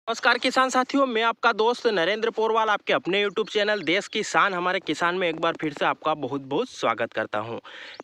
नमस्कार किसान साथियों, मैं आपका दोस्त नरेंद्र पोरवाल आपके अपने YouTube चैनल देश की शान हमारे किसान में एक बार फिर से आपका बहुत बहुत स्वागत करता हूं।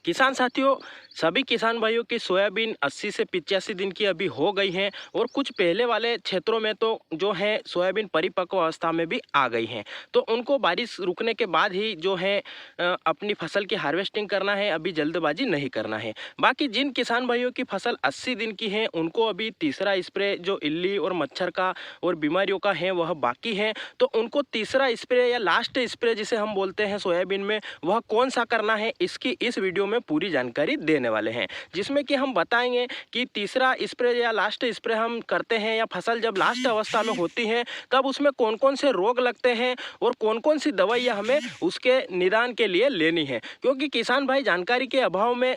किसान साथियों, सभी किसान भाइयों की सोयाबीन 80 से 85 दिन की अभी हो गई हैं और कुछ पहले वाले क्षेत्रों में तो जो है सोयाबीन परिपक्व अवस्था में भी आ गई हैं। तो उनको बारिश रुकने के बाद ही जो है अपनी फसल की हार्वेस्टिंग करना है, अभी जल्दबाजी नहीं करना है। बाकी जिन किसान भाइयों की फसल 80 दिन की है उनको अभी तीसरा स्प्रे जो इल्ली और मच्छर का और बीमारियों का है वह बाकी है। तो उनको तीसरा स्प्रे या लास्ट स्प्रे जिसे हम बोलते हैं सोयाबीन में, वह कौन सा करना है, इसकी इस वीडियो में पूरी जानकारी देने वाले हैं। जिसमें कि हम बताएंगे कि तीसरा स्प्रे या लास्ट स्प्रे हम करते हैं या फसल जब लास्ट अवस्था में होती है तब उसमें कौन कौन से रोग लगते हैं और कौन कौन सी दवाइयाँ हमें उसके निदान के लिए लेनी है। क्योंकि किसान भाई जानकारी के अभाव में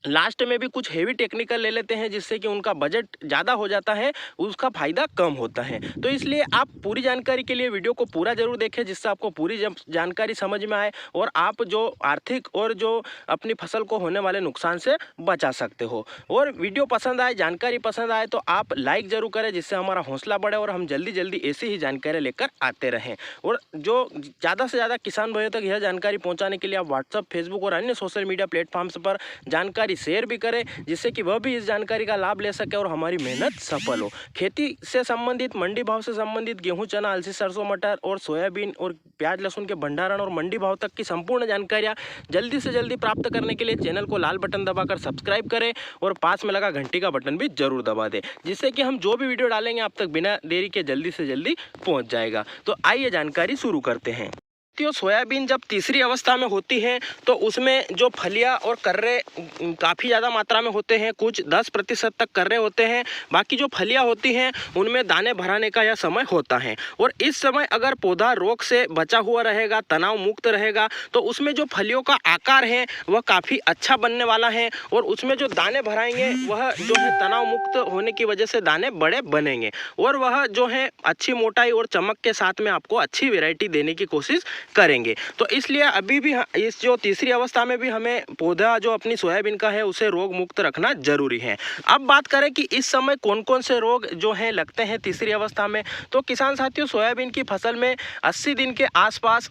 लास्ट में भी कुछ हेवी टेक्निकल ले लेते हैं जिससे कि उनका बजट ज़्यादा हो जाता है, उसका फ़ायदा कम होता है। तो इसलिए आप पूरी जानकारी के लिए वीडियो को पूरा ज़रूर देखें जिससे आपको पूरी जानकारी समझ में आए और आप जो आर्थिक और जो अपनी फसल को होने वाले नुकसान से बचा सकते हो। और वीडियो पसंद आए, जानकारी पसंद आए तो आप लाइक ज़रूर करें जिससे हमारा हौसला बढ़े और हम जल्दी जल्दी ऐसी ही जानकारी लेकर आते रहें। और जो ज़्यादा से ज़्यादा किसान भाइयों तक यह जानकारी पहुँचाने के लिए आप व्हाट्सअप, फेसबुक और अन्य सोशल मीडिया प्लेटफॉर्म्स पर जानकारी शेयर भी करें जिससे कि वह भी इस जानकारी का लाभ ले सके और हमारी मेहनत सफल हो। खेती से संबंधित, मंडी भाव से संबंधित गेहूं, चना, अलसी, सरसों, मटर और सोयाबीन और प्याज, लहसुन के भंडारण और मंडी भाव तक की संपूर्ण जानकारियां जल्दी से जल्दी प्राप्त करने के लिए चैनल को लाल बटन दबाकर सब्सक्राइब करें और पास में लगा घंटी का बटन भी जरूर दबा दें जिससे कि हम जो भी वीडियो डालेंगे आप तक बिना देरी के जल्दी से जल्दी पहुंच जाएगा। तो आइए जानकारी शुरू करते हैं। सोयाबीन जब तीसरी अवस्था में होती है तो उसमें जो फलियां और कर्रे काफ़ी ज़्यादा मात्रा में होते हैं, कुछ 10% तक कर्रे होते हैं। बाकी जो फलियां होती हैं उनमें दाने भराने का यह समय होता है और इस समय अगर पौधा रोग से बचा हुआ रहेगा, तनाव मुक्त रहेगा तो उसमें जो फलियों का आकार है वह काफ़ी अच्छा बनने वाला है और उसमें जो दाने भराएंगे वह जो है तनाव मुक्त होने की वजह से दाने बड़े बनेंगे और वह जो है अच्छी मोटाई और चमक के साथ में आपको अच्छी वैरायटी देने की कोशिश करेंगे। तो इसलिए अभी भी इस जो तीसरी अवस्था में भी हमें पौधा जो अपनी सोयाबीन का है उसे रोग मुक्त रखना जरूरी है। अब बात करें कि इस समय कौन कौन से रोग जो हैं लगते हैं तीसरी अवस्था में, तो किसान साथियों सोयाबीन की फसल में 80 दिन के आसपास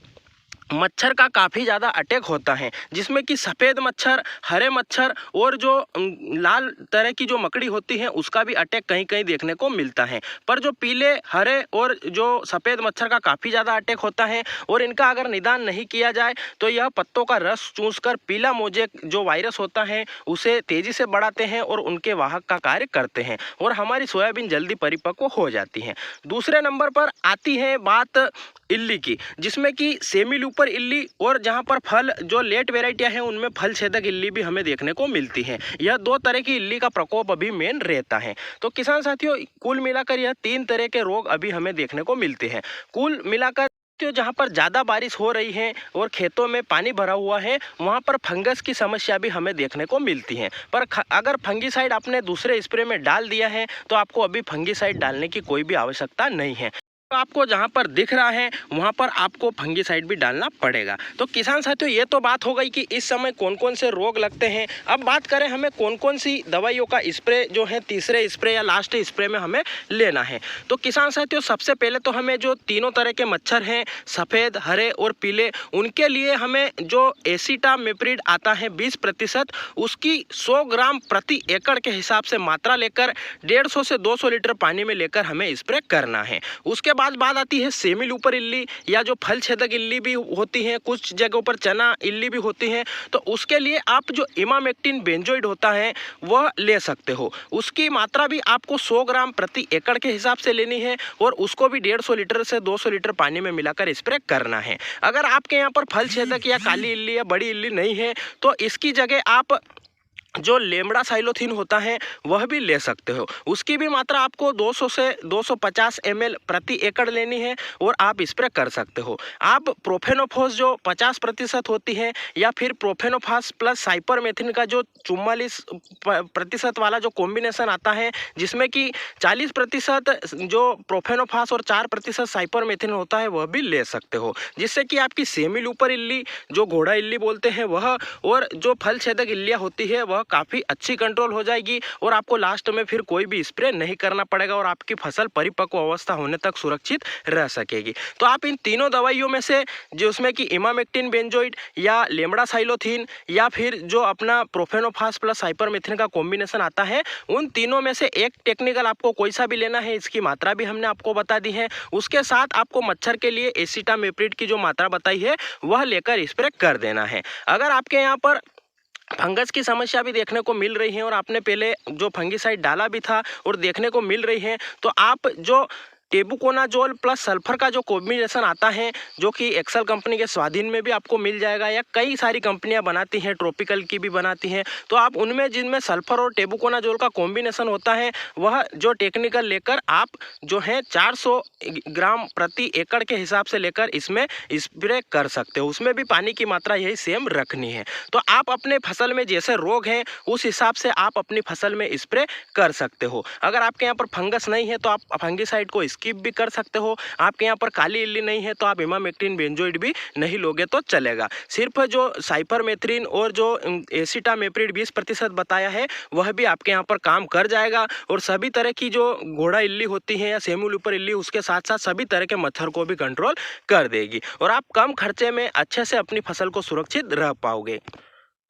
मच्छर का काफ़ी ज़्यादा अटैक होता है जिसमें कि सफ़ेद मच्छर, हरे मच्छर और जो लाल तरह की जो मकड़ी होती है उसका भी अटैक कहीं कहीं देखने को मिलता है। पर जो पीले, हरे और जो सफ़ेद मच्छर का काफ़ी ज़्यादा अटैक होता है और इनका अगर निदान नहीं किया जाए तो यह पत्तों का रस चूसकर पीला मोजेक जो वायरस होता है उसे तेज़ी से बढ़ाते हैं और उनके वाहक का कार्य करते हैं और हमारी सोयाबीन जल्दी परिपक्व हो जाती है। दूसरे नंबर पर आती है बात इल्ली की, जिसमें कि सेमी लूपर इल्ली और जहां पर फल जो लेट वेराइटियां हैं उनमें फल छेदक इल्ली भी हमें देखने को मिलती है। यह दो तरह की इल्ली का प्रकोप अभी मेन रहता है। तो किसान साथियों कुल मिलाकर यह 3 तरह के रोग अभी हमें देखने को मिलते हैं। कुल मिलाकर जहाँ पर ज़्यादा बारिश हो रही है और खेतों में पानी भरा हुआ है वहाँ पर फंगस की समस्या भी हमें देखने को मिलती है। पर अगर फंगीसाइड आपने दूसरे स्प्रे में डाल दिया है तो आपको अभी फंगीसाइड डालने की कोई भी आवश्यकता नहीं है। तो आपको जहां पर दिख रहा है वहां पर आपको फंगीसाइड भी डालना पड़ेगा। तो किसान साथियों ये तो बात हो गई कि इस समय कौन कौन से रोग लगते हैं। अब बात करें हमें कौन कौन सी दवाइयों का स्प्रे जो है तीसरे स्प्रे या लास्ट स्प्रे में हमें लेना है। तो किसान साथियों सबसे पहले तो हमें जो तीनों तरह के मच्छर हैं, सफ़ेद, हरे और पीले, उनके लिए हमें जो एसिटामिप्रिड आता है 20%, उसकी 100 ग्राम प्रति एकड़ के हिसाब से मात्रा लेकर 150 से 200 लीटर पानी में लेकर हमें स्प्रे करना है। उसके बात आती है सेमी लूपर इल्ली या जो फल छेदक इल्ली भी होती हैं, कुछ जगहों पर चना इल्ली भी होती हैं। तो उसके लिए आप जो इमामेक्टिन बेंजोइड होता है वह ले सकते हो। उसकी मात्रा भी आपको 100 ग्राम प्रति एकड़ के हिसाब से लेनी है और उसको भी 150 लीटर से 200 लीटर पानी में मिलाकर स्प्रे करना है। अगर आपके यहाँ पर फल छेदक या काली इल्ली या बड़ी इल्ली नहीं है तो इसकी जगह आप जो लेमड़ा साइलोथीन होता है वह भी ले सकते हो। उसकी भी मात्रा आपको 200 से 250 ml प्रति एकड़ लेनी है और आप स्प्रे कर सकते हो। आप प्रोफेनोफॉस जो 50% होती है या फिर प्रोफेनोफास प्लस साइपरमेथ्रिन का जो 44% वाला जो कॉम्बिनेशन आता है जिसमें कि 40% जो प्रोफेनोफास और 4% साइपरमेथ्रिन होता है वह भी ले सकते हो, जिससे कि आपकी सेमी लूपर इल्ली जो घोड़ा इल्ली बोलते हैं वह और जो फल छेदक इल्लियाँ होती है वह वह काफ़ी अच्छी कंट्रोल हो जाएगी और आपको लास्ट में फिर कोई भी स्प्रे नहीं करना पड़ेगा और आपकी फसल परिपक्व अवस्था होने तक सुरक्षित रह सकेगी। तो आप इन तीनों दवाइयों में से जिसमें कि इमामेक्टिन बेंजोइड या लेमडासाइलोथीन या फिर जो अपना प्रोफेनोफास प्लस साइपरमेथ्रिन का कॉम्बिनेशन आता है, उन तीनों में से एक टेक्निकल आपको कोई सा भी लेना है, इसकी मात्रा भी हमने आपको बता दी है। उसके साथ आपको मच्छर के लिए एसिटामेप्रिड की जो मात्रा बताई है वह लेकर स्प्रे कर देना है। अगर आपके यहाँ पर फंगस की समस्या भी देखने को मिल रही है और आपने पहले जो फंगिसाइड डाला भी था और देखने को मिल रही है, तो आप जो टेबुकोनाजोल प्लस सल्फर का जो कॉम्बिनेशन आता है, जो कि एक्सेल कंपनी के स्वाधीन में भी आपको मिल जाएगा या कई सारी कंपनियां बनाती हैं, ट्रॉपिकल की भी बनाती हैं, तो आप उनमें जिनमें सल्फर और टेबुकोनाजोल का कॉम्बिनेशन होता है वह जो टेक्निकल लेकर आप जो है 400 ग्राम प्रति एकड़ के हिसाब से लेकर इसमें स्प्रे कर सकते हो। उसमें भी पानी की मात्रा यही सेम रखनी है। तो आप अपने फसल में जैसे रोग हैं उस हिसाब से आप अपनी फसल में स्प्रे कर सकते हो। अगर आपके यहाँ पर फंगस नहीं है तो आप फंगिसाइड को स्किप भी कर सकते हो। आपके यहाँ पर काली इल्ली नहीं है तो आप इमामेक्टिन बेंजोइड भी नहीं लोगे तो चलेगा। सिर्फ जो साइपरमेथ्रिन और जो एसिटामेप्रिड 20% बताया है वह भी आपके यहाँ पर काम कर जाएगा और सभी तरह की जो घोड़ा इल्ली होती है या सेमुलुपर इल्ली उसके साथ साथ सभी तरह के मच्छर को भी कंट्रोल कर देगी और आप कम खर्चे में अच्छे से अपनी फसल को सुरक्षित रह पाओगे।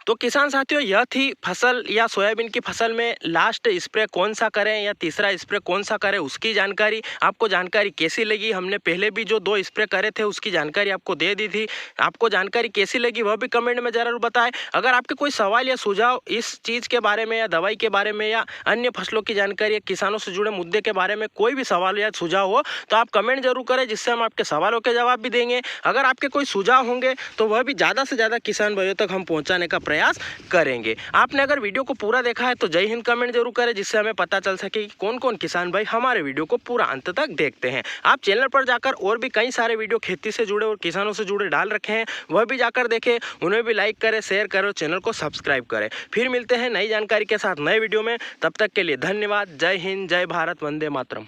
तो किसान साथियों, यह थी फसल या सोयाबीन की फसल में लास्ट स्प्रे कौन सा करें या तीसरा स्प्रे कौन सा करें उसकी जानकारी। आपको जानकारी कैसी लगी? हमने पहले भी जो 2 स्प्रे करे थे उसकी जानकारी आपको दे दी थी। आपको जानकारी कैसी लगी वह भी कमेंट में ज़रूर बताएं। अगर आपके कोई सवाल या सुझाव इस चीज़ के बारे में या दवाई के बारे में या अन्य फसलों की जानकारी या किसानों से जुड़े मुद्दे के बारे में कोई भी सवाल या सुझाव हो तो आप कमेंट जरूर करें, जिससे हम आपके सवालों के जवाब भी देंगे। अगर आपके कोई सुझाव होंगे तो वह भी ज़्यादा से ज़्यादा किसान भाइयों तक हम पहुँचाने का प्रयास करेंगे। आपने अगर वीडियो को पूरा देखा है तो जय हिंद कमेंट जरूर करें, जिससे हमें पता चल सके कि कौन कौन किसान भाई हमारे वीडियो को पूरा अंत तक देखते हैं। आप चैनल पर जाकर और भी कई सारे वीडियो खेती से जुड़े और किसानों से जुड़े डाल रखे हैं, वह भी जाकर देखें, उन्हें भी लाइक करें, शेयर करें और चैनल को सब्सक्राइब करें। फिर मिलते हैं नई जानकारी के साथ नए वीडियो में। तब तक के लिए धन्यवाद। जय हिंद, जय भारत, वंदे मातरम।